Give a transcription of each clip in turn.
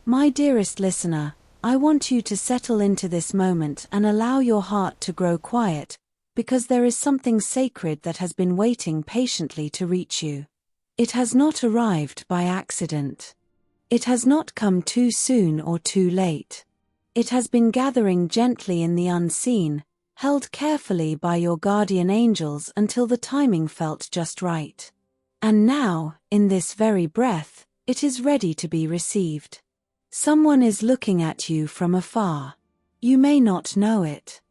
My dearest listener, I want you to settle into this moment and allow your heart to grow quiet, because there is something sacred that has been waiting patiently to reach you. It has not arrived by accident. It has not come too soon or too late. It has been gathering gently in the unseen, held carefully by your guardian angels until the timing felt just right. And now, in this very breath, it is ready to be received. Someone is looking at you from afar. You may not know it.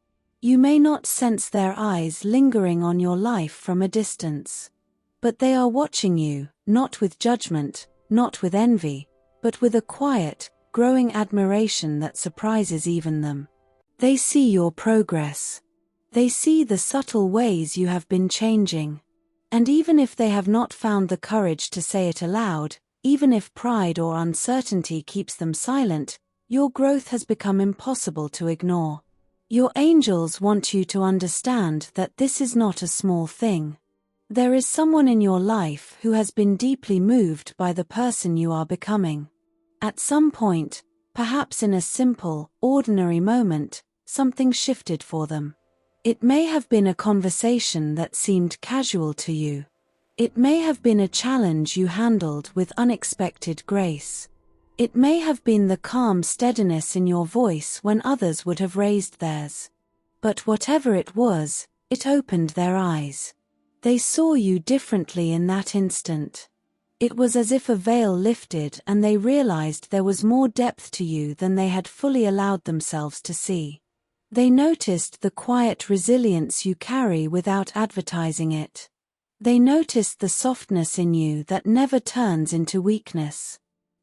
You may not sense their eyes lingering on your life from a distance. But they are watching you, not with judgment, not with envy, but with a quiet, growing admiration that surprises even them. They see your progress. They see the subtle ways you have been changing. And even if they have not found the courage to say it aloud, even if pride or uncertainty keeps them silent, your growth has become impossible to ignore. Your angels want you to understand that this is not a small thing. There is someone in your life who has been deeply moved by the person you are becoming. At some point, perhaps in a simple, ordinary moment, something shifted for them. It may have been a conversation that seemed casual to you. It may have been a challenge you handled with unexpected grace. It may have been the calm steadiness in your voice when others would have raised theirs. But whatever it was, it opened their eyes. They saw you differently in that instant. It was as if a veil lifted and they realized there was more depth to you than they had fully allowed themselves to see. They noticed the quiet resilience you carry without advertising it. They noticed the softness in you that never turns into weakness.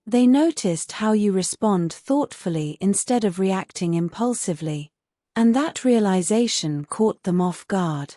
They noticed how you respond thoughtfully instead of reacting impulsively. And that realization caught them off guard.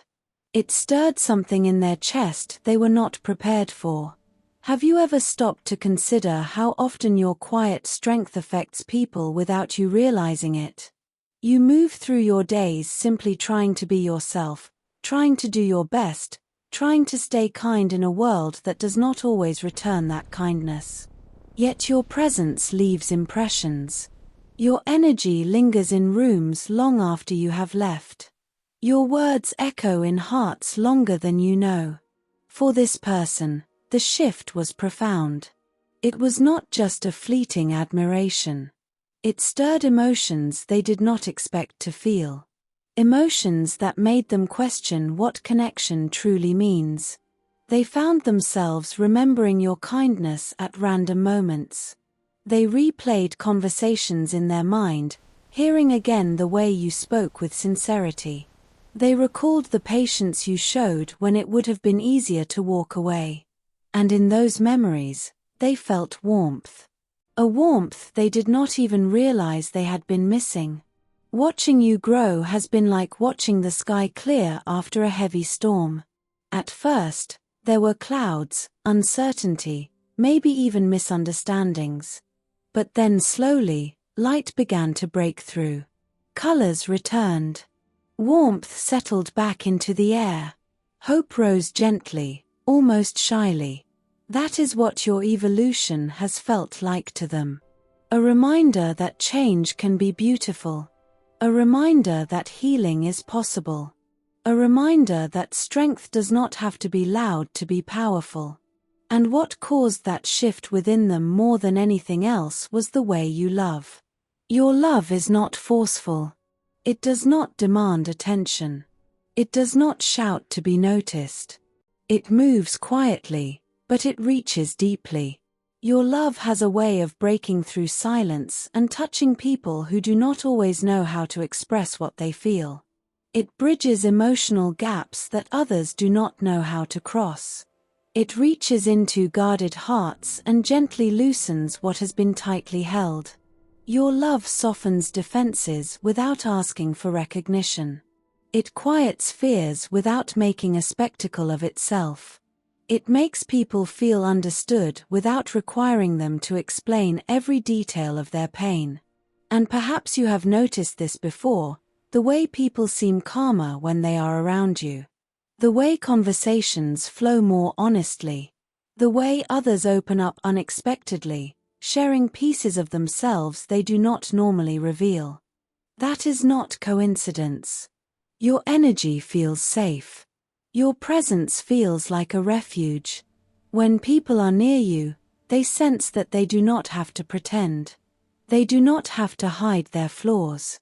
It stirred something in their chest they were not prepared for. Have you ever stopped to consider how often your quiet strength affects people without you realizing it? You move through your days simply trying to be yourself, trying to do your best, trying to stay kind in a world that does not always return that kindness. Yet your presence leaves impressions. Your energy lingers in rooms long after you have left. Your words echo in hearts longer than you know. For this person, the shift was profound. It was not just a fleeting admiration. It stirred emotions they did not expect to feel. Emotions that made them question what connection truly means. They found themselves remembering your kindness at random moments. They replayed conversations in their mind, hearing again the way you spoke with sincerity. They recalled the patience you showed when it would have been easier to walk away. And in those memories, they felt warmth. A warmth they did not even realize they had been missing. Watching you grow has been like watching the sky clear after a heavy storm. At first, there were clouds, uncertainty, maybe even misunderstandings. But then slowly, light began to break through. Colors returned. Warmth settled back into the air. Hope rose gently, almost shyly. That is what your evolution has felt like to them. A reminder that change can be beautiful. A reminder that healing is possible. A reminder that strength does not have to be loud to be powerful. And what caused that shift within them more than anything else was the way you love. Your love is not forceful. It does not demand attention. It does not shout to be noticed. It moves quietly, but it reaches deeply. Your love has a way of breaking through silence and touching people who do not always know how to express what they feel. It bridges emotional gaps that others do not know how to cross. It reaches into guarded hearts and gently loosens what has been tightly held. Your love softens defenses without asking for recognition. It quiets fears without making a spectacle of itself. It makes people feel understood without requiring them to explain every detail of their pain. And perhaps you have noticed this before, the way people seem calmer when they are around you. The way conversations flow more honestly. The way others open up unexpectedly, sharing pieces of themselves they do not normally reveal. That is not coincidence. Your energy feels safe. Your presence feels like a refuge. When people are near you, they sense that they do not have to pretend. They do not have to hide their flaws.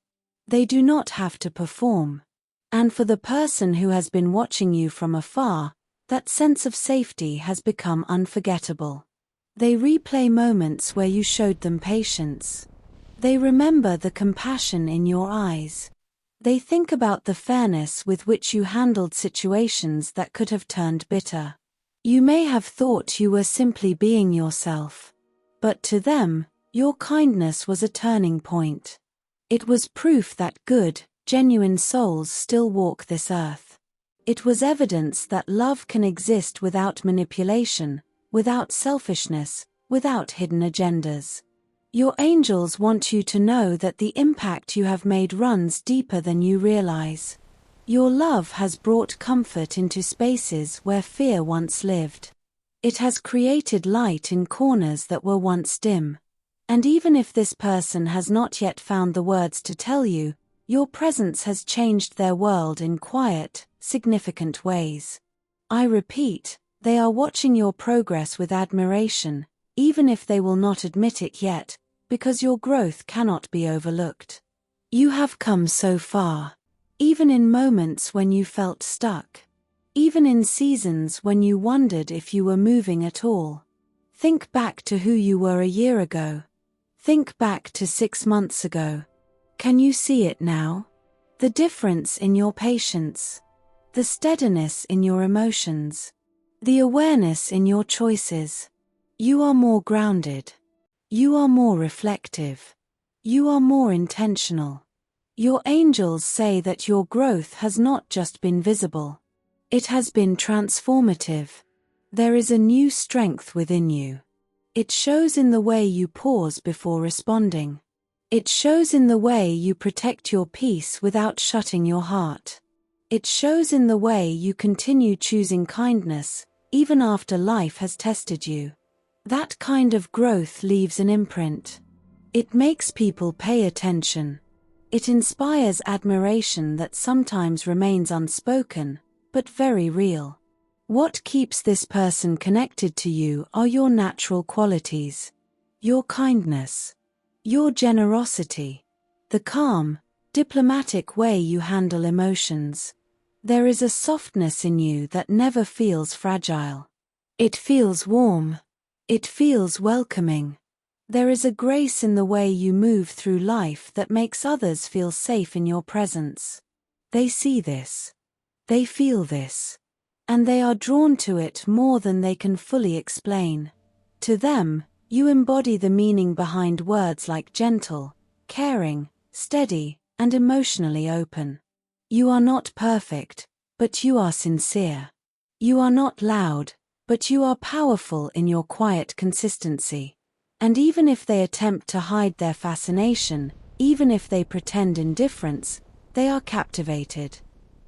They do not have to perform. And for the person who has been watching you from afar, that sense of safety has become unforgettable. They replay moments where you showed them patience. They remember the compassion in your eyes. They think about the fairness with which you handled situations that could have turned bitter. You may have thought you were simply being yourself. But to them, your kindness was a turning point. It was proof that good, genuine souls still walk this earth. It was evidence that love can exist without manipulation, without selfishness, without hidden agendas. Your angels want you to know that the impact you have made runs deeper than you realize. Your love has brought comfort into spaces where fear once lived. It has created light in corners that were once dim. And even if this person has not yet found the words to tell you, your presence has changed their world in quiet, significant ways. I repeat, they are watching your progress with admiration, even if they will not admit it yet, because your growth cannot be overlooked. You have come so far. Even in moments when you felt stuck. Even in seasons when you wondered if you were moving at all. Think back to who you were a year ago. Think back to 6 months ago. Can you see it now? The difference in your patience. The steadiness in your emotions. The awareness in your choices. You are more grounded. You are more reflective. You are more intentional. Your angels say that your growth has not just been visible. It has been transformative. There is a new strength within you. It shows in the way you pause before responding. It shows in the way you protect your peace without shutting your heart. It shows in the way you continue choosing kindness, even after life has tested you. That kind of growth leaves an imprint. It makes people pay attention. It inspires admiration that sometimes remains unspoken, but very real. What keeps this person connected to you are your natural qualities. Your kindness. Your generosity. The calm, diplomatic way you handle emotions. There is a softness in you that never feels fragile. It feels warm. It feels welcoming. There is a grace in the way you move through life that makes others feel safe in your presence. They see this. They feel this. And they are drawn to it more than they can fully explain. To them, you embody the meaning behind words like gentle, caring, steady, and emotionally open. You are not perfect, but you are sincere. You are not loud, but you are powerful in your quiet consistency. And even if they attempt to hide their fascination, even if they pretend indifference, they are captivated.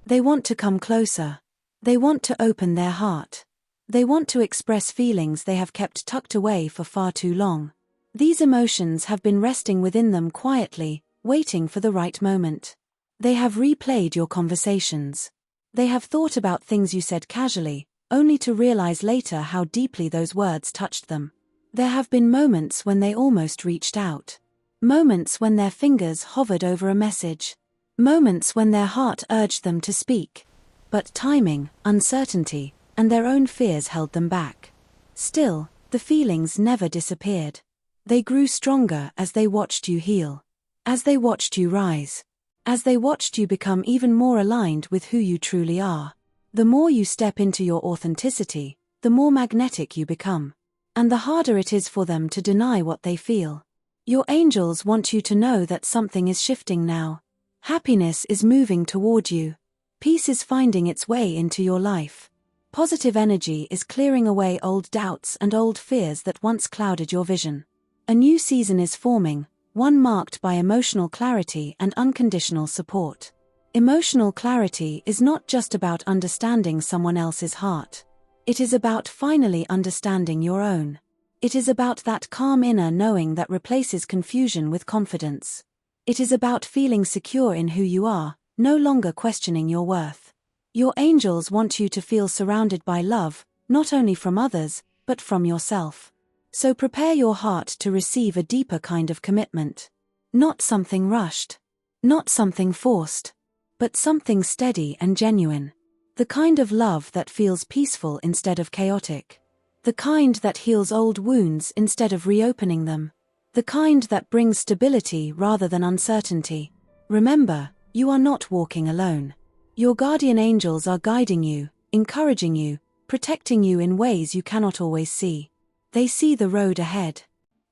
They want to come closer. They want to open their heart. They want to express feelings they have kept tucked away for far too long. These emotions have been resting within them quietly, waiting for the right moment. They have replayed your conversations. They have thought about things you said casually, only to realize later how deeply those words touched them. There have been moments when they almost reached out. Moments when their fingers hovered over a message. Moments when their heart urged them to speak. But timing, uncertainty, and their own fears held them back. Still, the feelings never disappeared. They grew stronger as they watched you heal. As they watched you rise. As they watched you become even more aligned with who you truly are. The more you step into your authenticity, the more magnetic you become. And the harder it is for them to deny what they feel. Your angels want you to know that something is shifting now. Happiness is moving toward you. Peace is finding its way into your life. Positive energy is clearing away old doubts and old fears that once clouded your vision. A new season is forming, one marked by emotional clarity and unconditional support. Emotional clarity is not just about understanding someone else's heart. It is about finally understanding your own. It is about that calm inner knowing that replaces confusion with confidence. It is about feeling secure in who you are, no longer questioning your worth. Your angels want you to feel surrounded by love, not only from others, but from yourself. So prepare your heart to receive a deeper kind of commitment. Not something rushed. Not something forced. But something steady and genuine. The kind of love that feels peaceful instead of chaotic. The kind that heals old wounds instead of reopening them. The kind that brings stability rather than uncertainty. Remember, you are not walking alone. Your guardian angels are guiding you, encouraging you, protecting you in ways you cannot always see. They see the road ahead.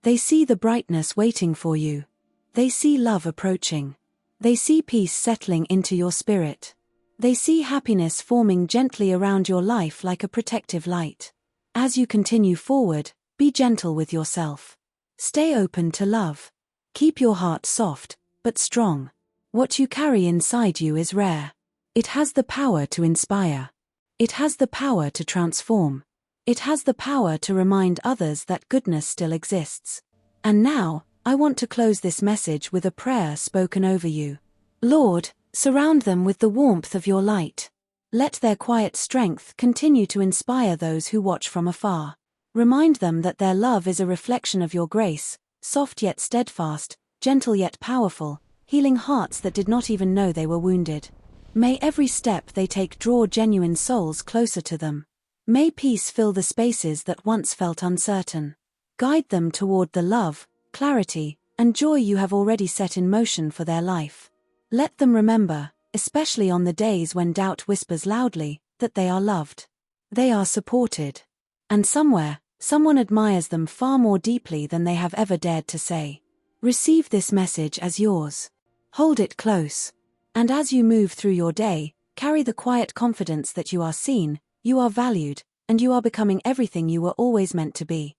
They see the brightness waiting for you. They see love approaching. They see peace settling into your spirit. They see happiness forming gently around your life like a protective light. As you continue forward, be gentle with yourself. Stay open to love. Keep your heart soft, but strong. What you carry inside you is rare. It has the power to inspire. It has the power to transform. It has the power to remind others that goodness still exists. And now, I want to close this message with a prayer spoken over you. Lord, surround them with the warmth of your light. Let their quiet strength continue to inspire those who watch from afar. Remind them that their love is a reflection of your grace, soft yet steadfast, gentle yet powerful, healing hearts that did not even know they were wounded. May every step they take draw genuine souls closer to them. May peace fill the spaces that once felt uncertain. Guide them toward the love, clarity, and joy you have already set in motion for their life. Let them remember, especially on the days when doubt whispers loudly, that they are loved. They are supported. And somewhere, someone admires them far more deeply than they have ever dared to say. Receive this message as yours. Hold it close. And as you move through your day, carry the quiet confidence that you are seen, you are valued, and you are becoming everything you were always meant to be.